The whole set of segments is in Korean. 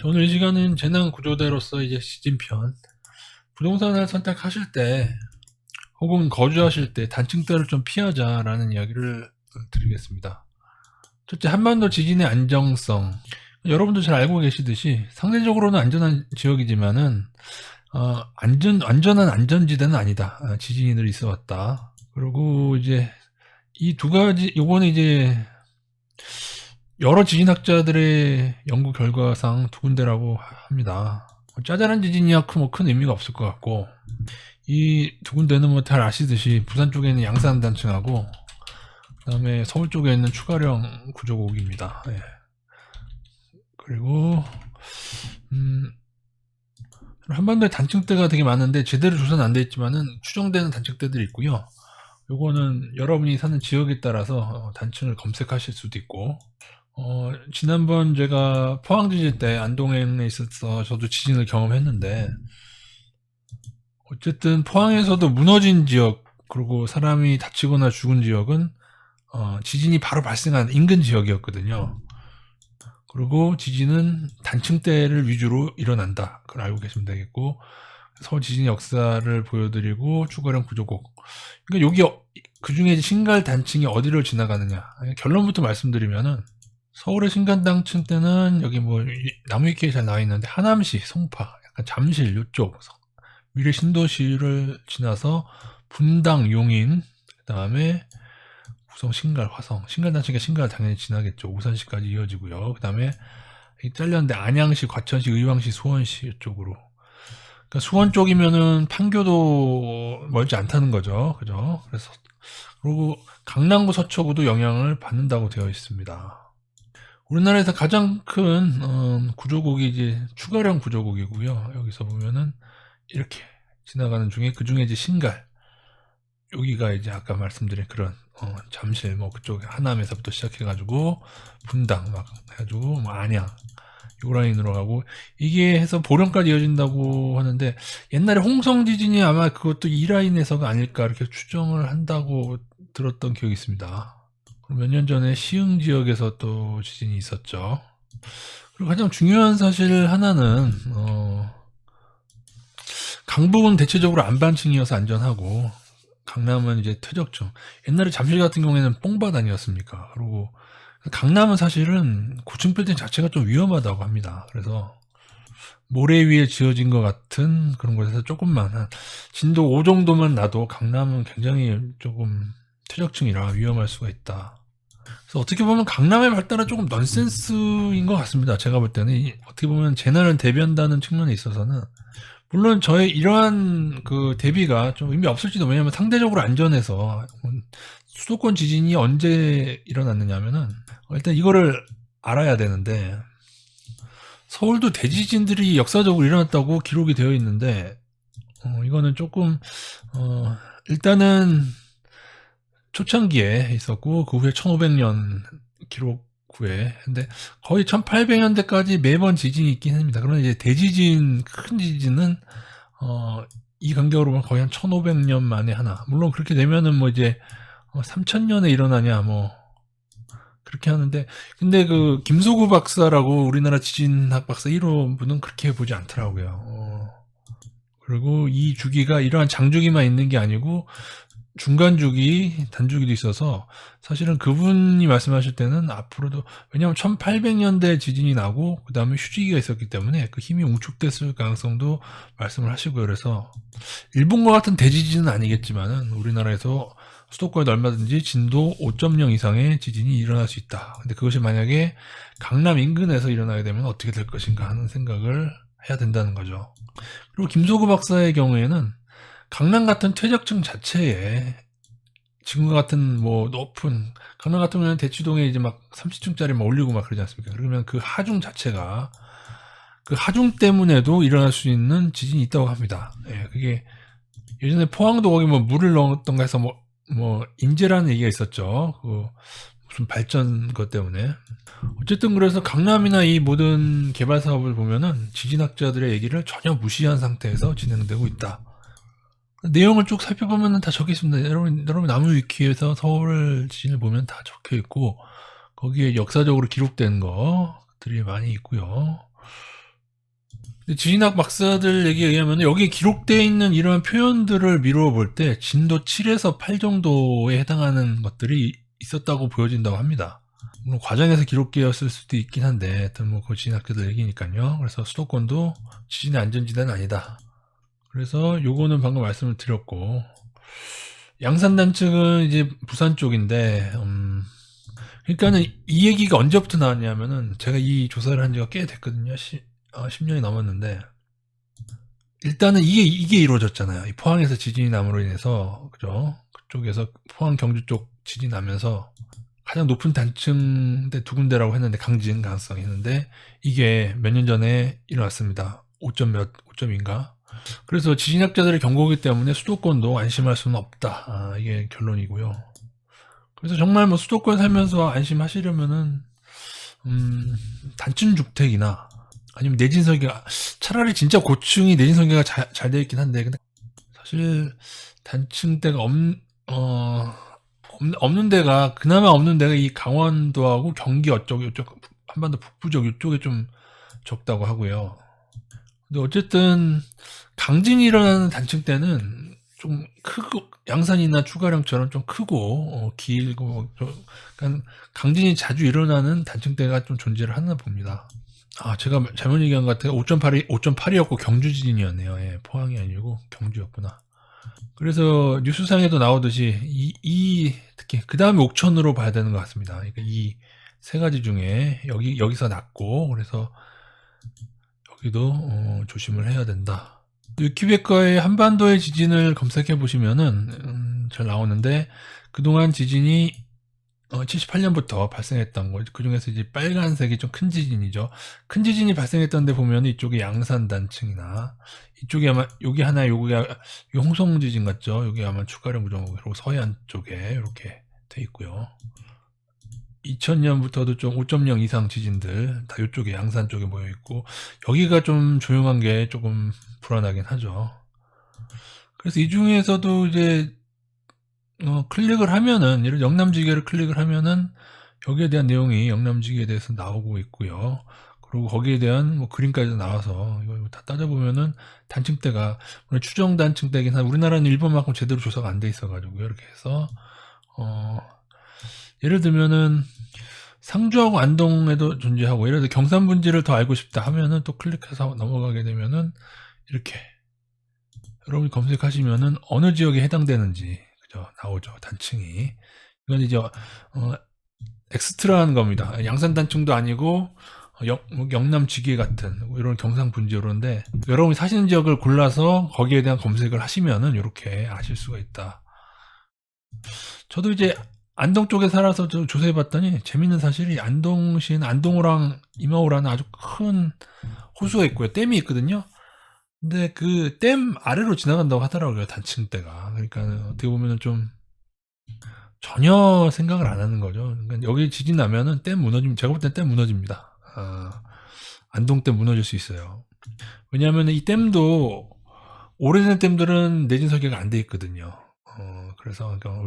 오늘 이 시간은 재난 구조대로서 이제 시즌편 부동산을 선택하실 때 혹은 거주하실 때 단층대를 좀 피하자라는 이야기를 드리겠습니다. 첫째, 한반도 지진의 안정성. 여러분도 잘 알고 계시듯이 상대적으로는 안전한 지역이지만은 완전한 안전지대는 아니다. 지진이 늘 있어 왔다. 그리고 이제 이 두 가지, 요거는 이제 여러 지진학자들의 연구 결과상 두 군데라고 합니다. 짜잘한 지진이야 큰 의미가 없을 것 같고, 이 두 군데는 뭐 잘 아시듯이 부산 쪽에 있는 양산 단층하고 그다음에 서울 쪽에 있는 추가령 구조곡입니다. 예. 그리고 한반도에 단층대가 되게 많은데 제대로 조사는 안 돼 있지만은 추정되는 단층대들이 있고요. 요거는 여러분이 사는 지역에 따라서 단층을 검색하실 수도 있고, 지난번 제가 포항 지진 때 안동에 있어서 저도 지진을 경험했는데, 어쨌든 포항에서도 무너진 지역, 그리고 사람이 다치거나 죽은 지역은 지진이 바로 발생한 인근 지역이었거든요. 그리고 지진은 단층대를 위주로 일어난다. 그걸 알고 계시면 되겠고, 서울 지진 역사를 보여드리고 추가령 구조곡. 그러니까 여기 그 중에 신갈 단층이 어디를 지나가느냐. 결론부터 말씀드리면은 서울의 신갈 단층 때는 여기 뭐 나무 위키에 잘 나와 있는데 하남시, 송파, 약간 잠실 이쪽 미래 신도시를 지나서 분당, 용인, 그 다음에 구성, 신갈, 화성. 신갈 단층에 신갈 당연히 지나겠죠. 우산시까지 이어지고요. 그 다음에 잘렸는데 안양시, 과천시, 의왕시, 수원시 이쪽으로. 그러니까 수원 쪽이면은 판교도 멀지 않다는 거죠. 그죠? 그래서 그리고 강남구, 서초구도 영향을 받는다고 되어 있습니다. 우리나라에서 가장 큰 구조국이 이제 추가령 구조국이고요. 여기서 보면은 이렇게 지나가는 중에 그 중에 이제 신갈, 여기가 이제 아까 말씀드린 그런 잠실 뭐 그쪽 하남에서부터 시작해가지고 분당 막 해가지고 뭐 안양 요 라인으로 가고, 이게 해서 보령까지 이어진다고 하는데 옛날에 홍성 지진이 아마 그것도 이 라인에서가 아닐까 이렇게 추정을 한다고 들었던 기억이 있습니다. 몇 년 전에 시흥 지역에서 또 지진이 있었죠. 그리고 가장 중요한 사실 하나는 강북은 대체적으로 안반층이어서 안전하고 강남은 이제 퇴적층. 옛날에 잠실 같은 경우에는 뽕밭 아니었습니까? 그리고 강남은 사실은 고층 빌딩 자체가 좀 위험하다고 합니다. 그래서 모래 위에 지어진 것 같은 그런 곳에서 조금만 한 진도 5 정도만 나도 강남은 굉장히 조금 퇴적층이라 위험할 수가 있다. 그래서 어떻게 보면 강남의 발달은 조금 넌센스인 것 같습니다. 제가 볼 때는 어떻게 보면 재난을 대비한다는 측면에 있어서는, 물론 저의 이러한 그 대비가 좀 의미 없을지도, 왜냐하면 상대적으로 안전해서. 수도권 지진이 언제 일어났느냐면은 일단 이거를 알아야 되는데, 서울도 대지진들이 역사적으로 일어났다고 기록이 되어 있는데, 이거는 조금 일단은 초창기에 있었고 그 후에 1500년 기록 후에, 근데 거의 1800년대까지 매번 지진이 있긴 합니다. 그러나 이제 대지진, 큰 지진은 이 간격으로 보면 거의 한 1500년 만에 하나. 물론 그렇게 되면은 뭐 이제 3000년에 일어나냐 뭐 그렇게 하는데, 근데 그 김소구 박사라고 우리나라 지진학 박사 1호 분은 그렇게 보지 않더라고요. 그리고 이 주기가 이러한 장주기만 있는 게 아니고 중간 주기, 단주기도 있어서 사실은 그분이 말씀하실 때는 앞으로도, 왜냐하면 1800년대 지진이 나고 그 다음에 휴지기가 있었기 때문에 그 힘이 웅축됐을 가능성도 말씀을 하시고요. 그래서 일본과 같은 대지진은 아니겠지만은 우리나라에서 수도권에도 얼마든지 진도 5.0 이상의 지진이 일어날 수 있다. 근데 그것이 만약에 강남 인근에서 일어나게 되면 어떻게 될 것인가 하는 생각을 해야 된다는 거죠. 그리고 김소구 박사의 경우에는 강남 같은 퇴적층 자체에 지금과 같은 뭐 높은, 강남 같은 경우는 대치동에 이제 막 30층짜리 막 올리고 막 그러지 않습니까? 그러면 그 하중 자체가, 그 하중 때문에도 일어날 수 있는 지진이 있다고 합니다. 예, 그게 예전에 포항도 거기 뭐 물을 넣었던가 해서 뭐 인재라는 얘기가 있었죠. 그 무슨 발전 것 때문에. 어쨌든 그래서 강남이나 이 모든 개발 사업을 보면은 지진학자들의 얘기를 전혀 무시한 상태에서 진행되고 있다. 내용을 쭉 살펴보면 다 적혀 있습니다. 여러분 나무 위키에서 서울 지진을 보면 다 적혀 있고, 거기에 역사적으로 기록된 것들이 많이 있고요. 근데 지진학 박사들 얘기에 의하면 여기에 기록되어 있는 이러한 표현들을 미루어 볼 때 진도 7에서 8 정도에 해당하는 것들이 있었다고 보여진다고 합니다. 물론 과정에서 기록되었을 수도 있긴 한데, 하여튼 뭐 그 지진학자들 얘기니까요. 그래서 수도권도 지진의 안전지대는 아니다. 그래서 요거는 방금 말씀을 드렸고, 양산단 측은 이제 부산 쪽인데, 그러니까는 이 얘기가 언제부터 나왔냐면은 제가 이 조사를 한 지가 꽤 됐거든요. 10년이 넘었는데, 일단은 이게 이루어졌잖아요. 이 포항에서 지진이 남으로 인해서, 그죠? 그쪽에서 포항 경주 쪽 지진이 나면서 가장 높은 단층대 두 군데라고 했는데, 강진 가능성이 있는데, 이게 몇 년 전에 일어났습니다. 5점인가? 그래서 지진학자들의 경고이기 때문에 수도권도 안심할 수는 없다. 이게 결론이고요. 그래서 정말 뭐 수도권 살면서 안심하시려면은, 단층 주택이나, 아니면 내진 설계가, 차라리 진짜 고층이 내진 설계가 잘 되어 있긴 한데, 근데 사실 단층대가 없는 데가, 그나마 없는 데가 이 강원도하고 경기 이쪽, 한반도 북부 쪽 이쪽에 좀 적다고 하고요. 근데 어쨌든 강진이 일어나는 단층대는 좀 크고, 양산이나 추가령처럼 좀 크고 길고 그러니까 강진이 자주 일어나는 단층대가 좀 존재를 하나 봅니다. 제가 잘못 얘기한 것 같아요. 5.8이었고 경주 지진이었네요. 예, 포항이 아니고 경주였구나. 그래서 뉴스상에도 나오듯이 특히 그 다음에 옥천으로 봐야 되는 것 같습니다. 그러니까 이 세 가지 중에 여기서 났고, 그래서 여기도 조심을 해야 된다. 위키백과의 한반도의 지진을 검색해 보시면은 잘 나오는데, 그동안 지진이 78년부터 발생했던 거, 그 중에서 이제 빨간색이 좀 큰 지진이죠. 큰 지진이 발생했던 데 보면 이쪽에 양산단층이나, 이쪽에 아마, 여기 하나, 여기가 홍성 지진 같죠? 여기 아마 추가령 구조고, 그리고 서해안 쪽에 이렇게 돼 있고요. 2000년부터도 좀 5.0 이상 지진들, 다 이쪽에 양산 쪽에 모여 있고, 여기가 좀 조용한 게 조금 불안하긴 하죠. 그래서 이 중에서도 이제 클릭을 하면은, 예를 영남지계를 클릭을 하면은 여기에 대한 내용이 영남지계에 대해서 나오고 있고요. 그리고 거기에 대한 뭐 그림까지 나와서 이거 다 따져보면은 단층대가, 물론 추정 단층대긴 한, 우리나라는 일본만큼 제대로 조사가 안 돼 있어가지고요. 이렇게 해서 예를 들면은 상주하고 안동에도 존재하고, 예를 들어 경산분지를 더 알고 싶다 하면은 또 클릭해서 넘어가게 되면은 이렇게 여러분이 검색하시면은 어느 지역에 해당되는지, 그죠, 나오죠. 단층이. 이건 이제 엑스트라한 겁니다. 양산 단층도 아니고 영남 지계 같은 이런 경상 분지로인데, 여러분이 사시는 지역을 골라서 거기에 대한 검색을 하시면은 이렇게 아실 수가 있다. 저도 이제 안동 쪽에 살아서 좀 조사해봤더니 재밌는 사실이, 안동시는 안동호랑 임하오라는 아주 큰 호수가 있고요. 댐이 있거든요. 근데 그 댐 아래로 지나간다고 하더라고요. 단층대가. 그러니까 어떻게 보면은 좀 전혀 생각을 안 하는 거죠. 그러니까 여기 지진 나면은 댐 무너지면, 제가 볼 땐 댐 무너집니다. 안동댐 무너질 수 있어요. 왜냐하면 이 댐도, 오래된 댐들은 내진 설계가 안 돼 있거든요. 그래서 그러니까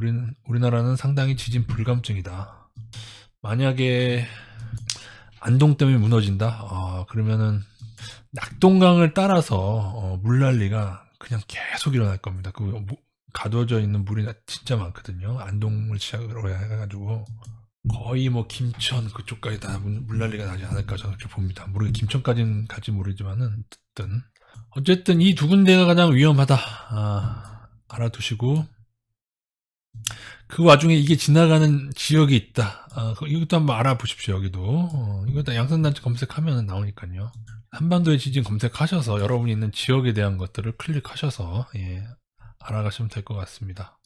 우리나라는 상당히 지진 불감증이다. 만약에 안동댐이 무너진다? 그러면은 낙동강을 따라서 물난리가 그냥 계속 일어날 겁니다. 가둬져 있는 물이 진짜 많거든요. 안동을 시작으로 해가지고 거의 뭐 김천 그쪽까지 다 물난리가 나지 않을까 저는 그렇게 봅니다. 모르게 김천까지는 갈지 모르지만은 어쨌든 이 두 군데가 가장 위험하다. 알아두시고, 그 와중에 이게 지나가는 지역이 있다. 이것도 한번 알아보십시오. 여기도 이거 다 양산단지 검색하면 나오니까요. 한반도의 지진 검색하셔서 여러분이 있는 지역에 대한 것들을 클릭하셔서 알아가시면 될 것 같습니다.